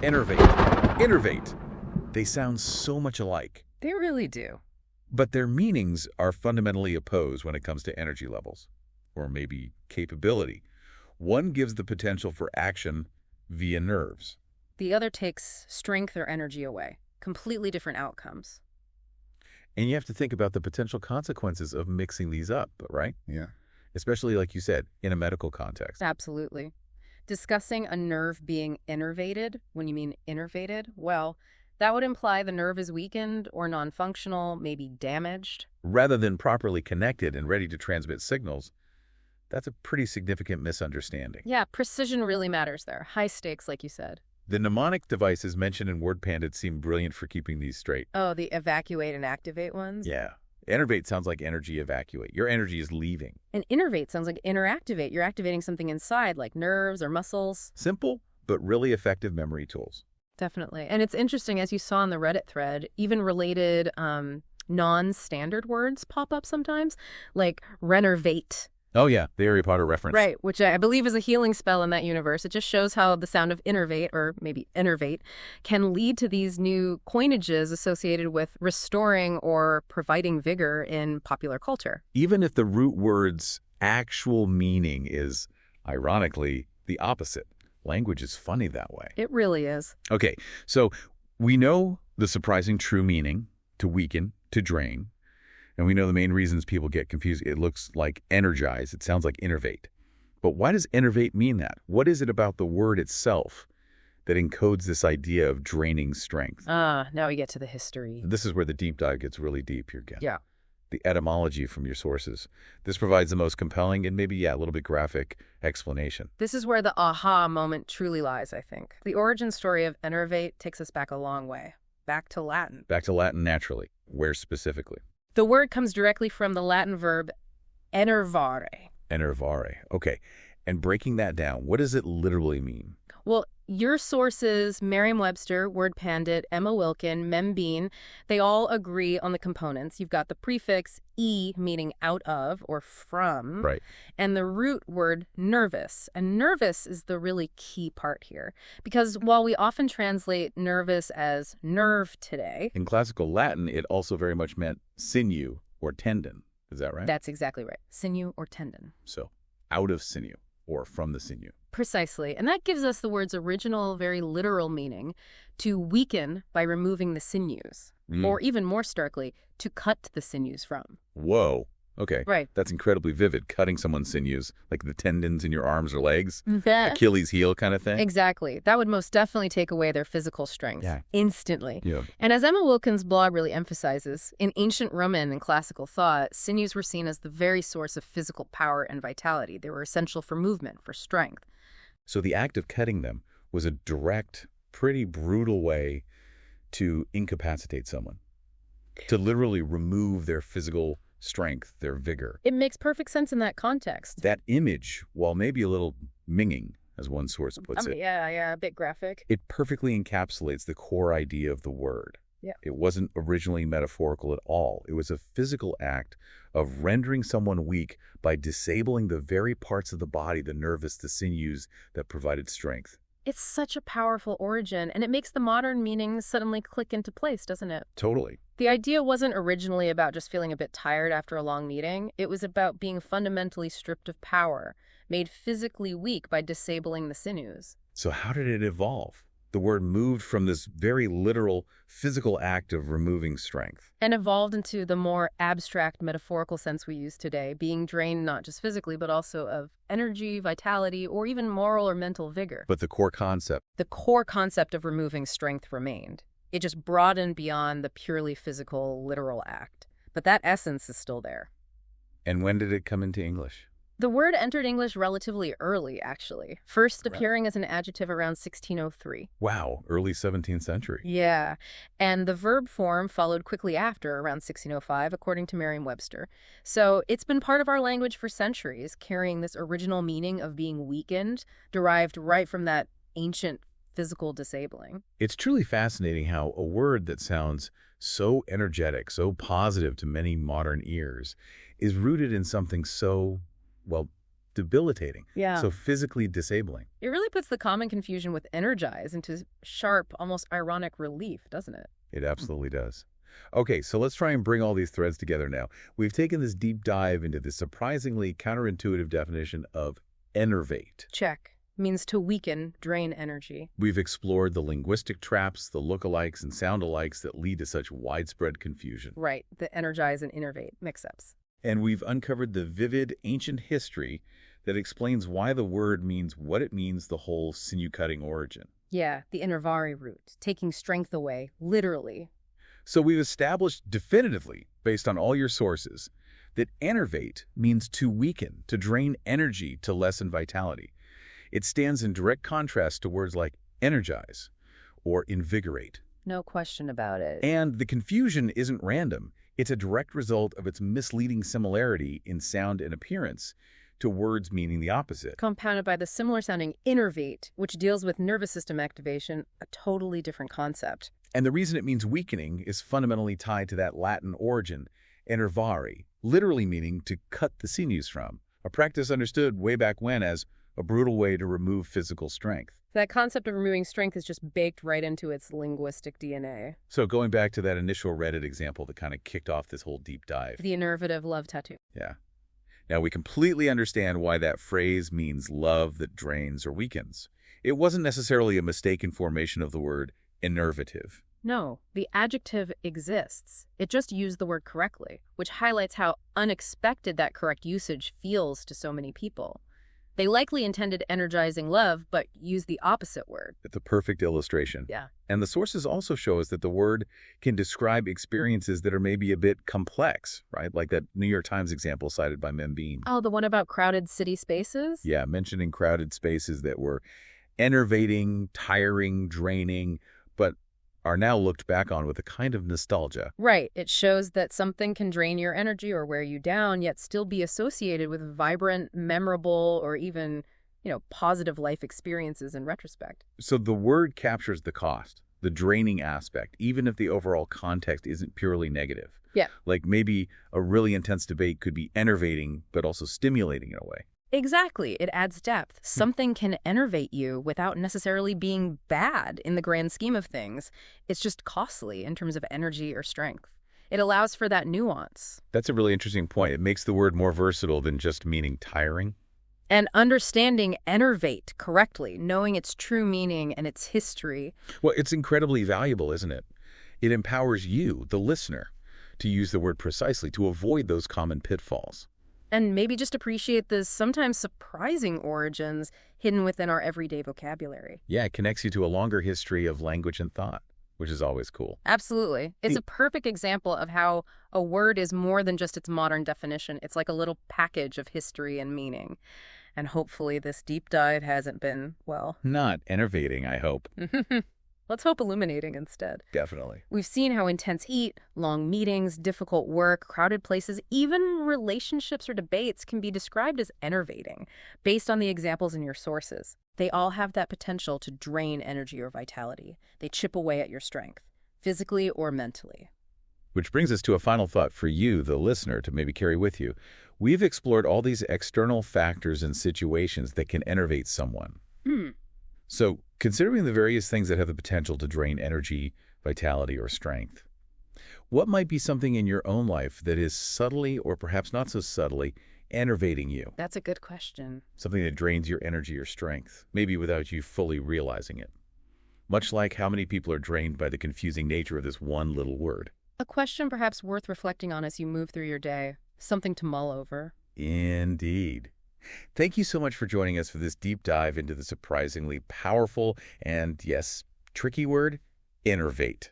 enervate, innervate. They sound so much alike, They really do. but their meanings are fundamentally opposed when it comes to energy levels, or maybe capability. One gives the potential for action via nerves. The other takes strength or energy away. Completely different outcomes. And you have to think about the potential consequences of mixing these up, right? Yeah. Especially, like you said, in a medical context. Absolutely. Discussing a nerve being innervated, when you mean innervated, well, that would imply the nerve is weakened or non-functional, maybe damaged. Rather than properly connected and ready to transmit signals, that's a pretty significant misunderstanding. Yeah, precision really matters there. High stakes, like you said. The mnemonic devices mentioned in WordPanda seem brilliant for keeping these straight. Oh, the evacuate and activate ones? Yeah. Enervate sounds like energy evacuate. Your energy is leaving. And innervate sounds like interactivate. You're activating something inside, like nerves or muscles. Simple, but really effective memory tools. Definitely. And it's interesting, as you saw in the Reddit thread, even related non-standard words pop up sometimes, like renervate. Oh yeah, the Harry Potter reference. Right, which I believe is a healing spell in that universe. It just shows how the sound of innervate, or maybe innervate, can lead to these new coinages associated with restoring or providing vigor in popular culture. Even if the root word's actual meaning is, ironically, the opposite. Language is funny that way. It really is. Okay, so we know the surprising true meaning, to weaken, to drain. And we know the main reasons people get confused. It looks like energize. It sounds like innervate. But why does innervate mean that? What is it about the word itself that encodes this idea of draining strength? Now we get to the history. This is where the deep dive gets really deep here, Ken. Yeah. The etymology from your sources. This provides the most compelling and maybe, a little bit graphic explanation. This is where the aha moment truly lies, I think. The origin story of enervate takes us back a long way. Back to Latin. Back to Latin naturally. Where specifically? The word comes directly from the Latin verb enervare. Enervare. Okay. And breaking that down, what does it literally mean? Well, your sources, Merriam-Webster, WordPandit, Emma Wilkin, Membean, they all agree on the components. You've got the prefix e, meaning out of or from, Right. and the root word nervous. And nervous is the really key part here. Because while we often translate nervous as nerve today, In classical Latin, it also very much meant sinew or tendon. Is that right? that's exactly right. Sinew or tendon. So, out of sinew or from the sinew. Precisely. And that gives us the word's original, very literal meaning, to weaken by removing the sinews. Or even more starkly, to cut the sinews from. Whoa. Okay. Right. That's incredibly vivid. Cutting someone's sinews, like the tendons in your arms or legs. Yeah. Achilles heel kind of thing. Exactly. That would most definitely take away their physical strength. Yeah. Instantly. Yeah. And as Emma Wilkin's blog really emphasizes, in ancient Roman and classical thought, sinews were seen as the very source of physical power and vitality. They were essential for movement, for strength. So the act of cutting them was a direct, pretty brutal way to incapacitate someone, to literally remove their physical strength, their vigor. It makes perfect sense in that context. That image, while maybe a little minging, as one source puts it, Yeah, a bit graphic. it perfectly encapsulates the core idea of the word. Yeah. It wasn't originally metaphorical at all. It was a physical act of rendering someone weak by disabling the very parts of the body, the nervous, the sinews, that provided strength. It's such a powerful origin, and it makes the modern meaning suddenly click into place, doesn't it? Totally. The idea wasn't originally about just feeling a bit tired after a long meeting. It was about being fundamentally stripped of power, made physically weak by disabling the sinews. So how did it evolve? The word moved from this very literal physical act of removing strength. And evolved into the more abstract metaphorical sense we use today, being drained not just physically, but also of energy, vitality, or even moral or mental vigor. But the core concept, The core concept of removing strength remained. It just broadened beyond the purely physical, literal act. But that essence is still there. and when did it come into English? The word entered English relatively early, actually, first appearing as an adjective around 1603. Wow, early 17th century. Yeah, and the verb form followed quickly after, around 1605, according to Merriam-Webster. So it's been part of our language for centuries, carrying this original meaning of being weakened, derived right from that ancient physical disabling. It's truly fascinating how a word that sounds so energetic, so positive to many modern ears, is rooted in something so, well, debilitating. Yeah. So physically disabling. It really puts the common confusion with energize into sharp, almost ironic relief, doesn't it? It absolutely does. Okay, so let's try and bring all these threads together now. We've taken this deep dive into the surprisingly counterintuitive definition of enervate. Check. Means to weaken, drain energy. We've explored the linguistic traps, the lookalikes and soundalikes that lead to such widespread confusion. Right, the energize and innervate mix-ups. And we've uncovered the vivid ancient history that explains why the word means what it means, the whole sinew-cutting origin. Yeah, the innervare root, taking strength away, literally. So we've established definitively, based on all your sources, that enervate means to weaken, to drain energy, to lessen vitality. It stands in direct contrast to words like energize or invigorate. No question about it. And the confusion isn't random. It's a direct result of its misleading similarity in sound and appearance to words meaning the opposite. Compounded by the similar-sounding innervate, which deals with nervous system activation, a totally different concept. And the reason it means weakening is fundamentally tied to that Latin origin, enervare, literally meaning to cut the sinews from, a practice understood way back when as a brutal way to remove physical strength. That concept of removing strength is just baked right into its linguistic DNA. So going back to that initial Reddit example that kind of kicked off this whole deep dive. The innervative love tattoo. Yeah. Now we completely understand why that phrase means love that drains or weakens. It wasn't necessarily a mistaken formation of the word enervative. No, the adjective exists. It just used the word correctly, which highlights how unexpected that correct usage feels to so many people. They likely intended energizing love, but used the opposite word. It's a perfect illustration. Yeah. And the sources also show us that the word can describe experiences that are maybe a bit complex, right? Like that New York Times example cited by Membean. Oh, the one about crowded city spaces? Yeah, mentioning crowded spaces that were enervating, tiring, draining, but are now looked back on with a kind of nostalgia. Right. It shows that something can drain your energy or wear you down, yet still be associated with vibrant, memorable, or even, positive life experiences in retrospect. So the word captures the cost, the draining aspect, even if the overall context isn't purely negative. Yeah. Like maybe a really intense debate could be enervating, but also stimulating in a way. Exactly. It adds depth. Something can enervate you without necessarily being bad in the grand scheme of things. It's just costly in terms of energy or strength. It allows for that nuance. That's a really interesting point. It makes the word more versatile than just meaning tiring. And understanding enervate correctly, knowing its true meaning and its history. Well, it's incredibly valuable, isn't it? It empowers you, the listener, to use the word precisely, to avoid those common pitfalls. And maybe just appreciate the sometimes surprising origins hidden within our everyday vocabulary. Yeah, it connects you to a longer history of language and thought, which is always cool. Absolutely. It's a perfect example of how a word is more than just its modern definition. It's like a little package of history and meaning. And hopefully this deep dive hasn't been, Not enervating, I hope. Let's hope illuminating instead. Definitely. We've seen how intense heat, long meetings, difficult work, crowded places, even relationships or debates can be described as enervating based on the examples in your sources. They all have that potential to drain energy or vitality. They chip away at your strength, physically or mentally. Which brings us to a final thought for you, the listener, to maybe carry with you. We've explored all these external factors and situations that can enervate someone. So, considering the various things that have the potential to drain energy, vitality, or strength, what might be something in your own life that is subtly, or perhaps not so subtly, enervating you? That's a good question. Something that drains your energy or strength, maybe without you fully realizing it. Much like how many people are drained by the confusing nature of this one little word. A question perhaps worth reflecting on as you move through your day. Something to mull over. Indeed. Thank you so much for joining us for this deep dive into the surprisingly powerful and, yes, tricky word, enervate.